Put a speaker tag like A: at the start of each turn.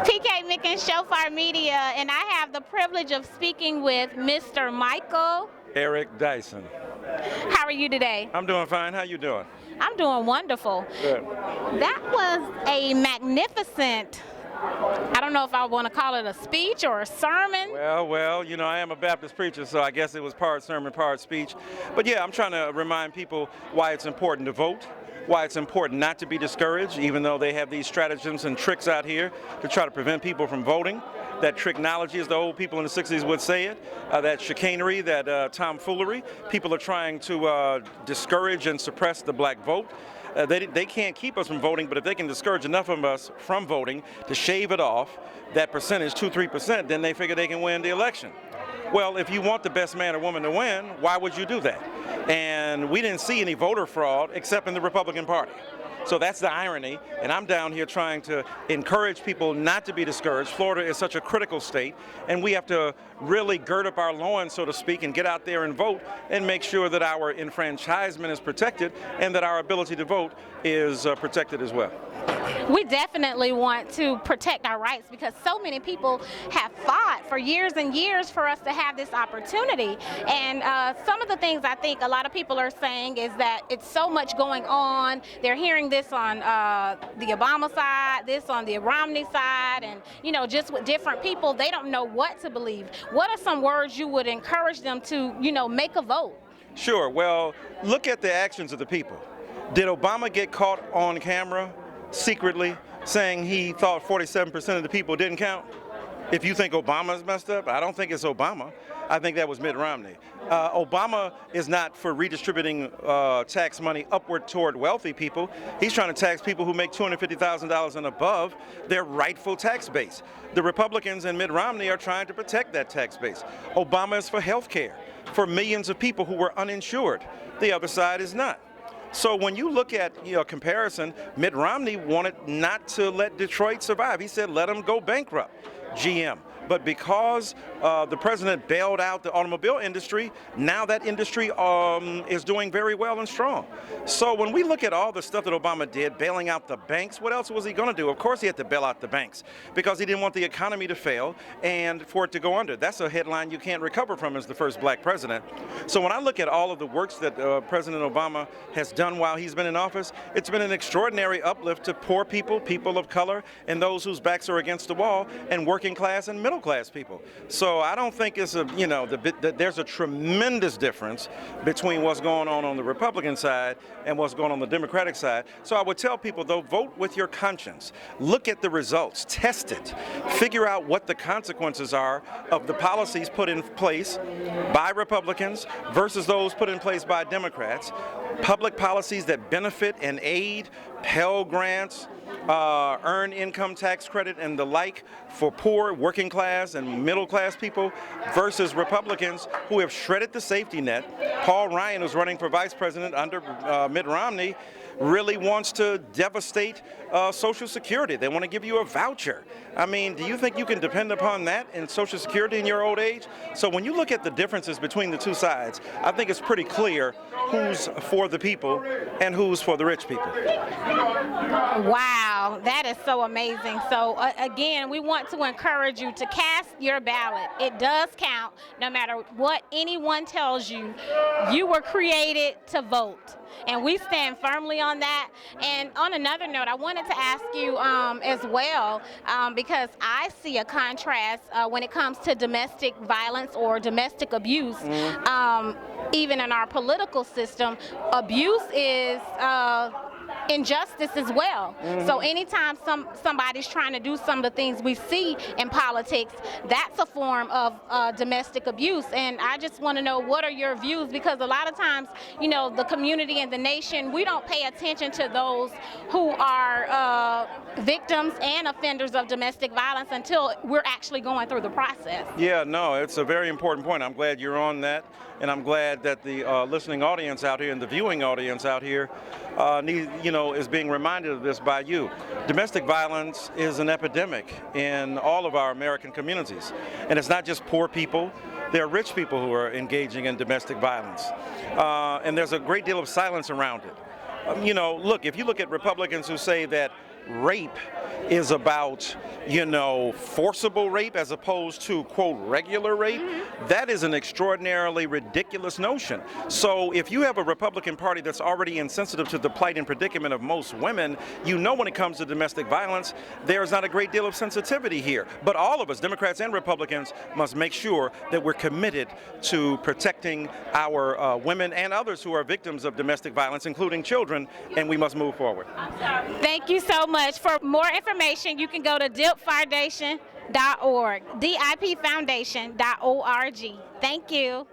A: TK Mickens, Shofar Media, and I have the privilege of speaking with Mr. Michael.
B: Eric Dyson.
A: How are you today?
B: I'm doing fine. How you doing?
A: I'm doing wonderful.
B: Good.
A: That was a magnificent, I don't know if I want to call it a speech or a sermon.
B: Well, you know, I am a Baptist preacher, so I guess it was part sermon, part speech. But yeah, I'm trying to remind people why it's important to vote, why it's important not to be discouraged, even though they have these stratagems and tricks out here to try to prevent people from voting. That tricknology, as the old people in the 60s would say it, that chicanery, that tomfoolery. People are trying to discourage and suppress the black vote. They can't keep us from voting, but if they can discourage enough of us from voting to shave it off, that percentage, 2-3%, then they figure they can win the election. Well, if you want the best man or woman to win, why would you do that? And we didn't see any voter fraud except in the Republican Party. So that's the irony, and I'm down here trying to encourage people not to be discouraged. Florida is such a critical state, and we have to really gird up our loins, so to speak, and get out there and vote and make sure that our enfranchisement is protected and that our ability to vote is protected as well.
A: We definitely want to protect our rights because so many people have fought for years and years for us to have this opportunity. And some of the things I think a lot of people are saying is that it's so much going on. They're hearing this on the Obama side, this on the Romney side, and you know, just with different people, they don't know what to believe. What are some words you would encourage them to, you know, make a vote?
B: Sure. Well, look at the actions of the people. Did Obama get caught on camera secretly saying he thought 47% of the people didn't count? If you think Obama's messed up, I don't think it's Obama. I think that was Mitt Romney. Obama is not for redistributing tax money upward toward wealthy people. He's trying to tax people who make $250,000 and above their rightful tax base. The Republicans and Mitt Romney are trying to protect that tax base. Obama is for health care for millions of people who were uninsured. The other side is not. So when you look at comparison, Mitt Romney wanted not to let Detroit survive. He said, let them go bankrupt, GM. But because the president bailed out the automobile industry, now that industry is doing very well and strong. So when we look at all the stuff that Obama did, bailing out the banks, what else was he going to do? Of course he had to bail out the banks because he didn't want the economy to fail and for it to go under. That's a headline you can't recover from as the first black president. So when I look at all of the works that President Obama has done while he's been in office, it's been an extraordinary uplift to poor people, people of color, and those whose backs are against the wall, and working class and middle class people. So I don't think it's there's a tremendous difference between what's going on the Republican side and what's going on the Democratic side. So I would tell people, though, vote with your conscience. Look at the results, test it, figure out what the consequences are of the policies put in place by Republicans versus those put in place by Democrats. Public policies that benefit and aid, Pell Grants, earned income tax credit and the like for poor, working class, and middle class people versus Republicans who have shredded the safety net. Paul Ryan, who's running for vice president under Mitt Romney, really wants to devastate Social Security. They want to give you a voucher. I mean, do you think you can depend upon that in Social Security in your old age? So when you look at the differences between the two sides, I think it's pretty clear who's for the people and who's for the rich people.
A: Wow, that is so amazing. So again, we want to encourage you to cast your ballot. It does count no matter what anyone tells you. You were created to vote. And we stand firmly on that. And on another note, I wanted to ask you as well, because I see a contrast when it comes to domestic violence or domestic abuse. Even in our political system, abuse is injustice as well. So anytime somebody's trying to do some of the things we see in politics, that's a form of domestic abuse. And I just want to know, what are your views? Because a lot of times, you know, the community and the nation, we don't pay attention to those who are victims and offenders of domestic violence until we're actually going through the process.
B: Yeah, no, it's a very important point. I'm glad you're on that, and I'm glad that the listening audience out here and the viewing audience out here is being reminded of this by you. Domestic violence is an epidemic in all of our American communities, and it's not just poor people. There are rich people who are engaging in domestic violence, and there's a great deal of silence around it. Look, if you look at Republicans who say that rape is about, forcible rape as opposed to, quote, regular rape, that is an extraordinarily ridiculous notion. So if you have a Republican Party that's already insensitive to the plight and predicament of most women, when it comes to domestic violence, there's not a great deal of sensitivity here. But all of us, Democrats and Republicans, must make sure that we're committed to protecting our women and others who are victims of domestic violence, including children, and we must move forward.
A: Thank you so much. For more information, you can go to dipfoundation.org, dipfoundation.org. Thank you.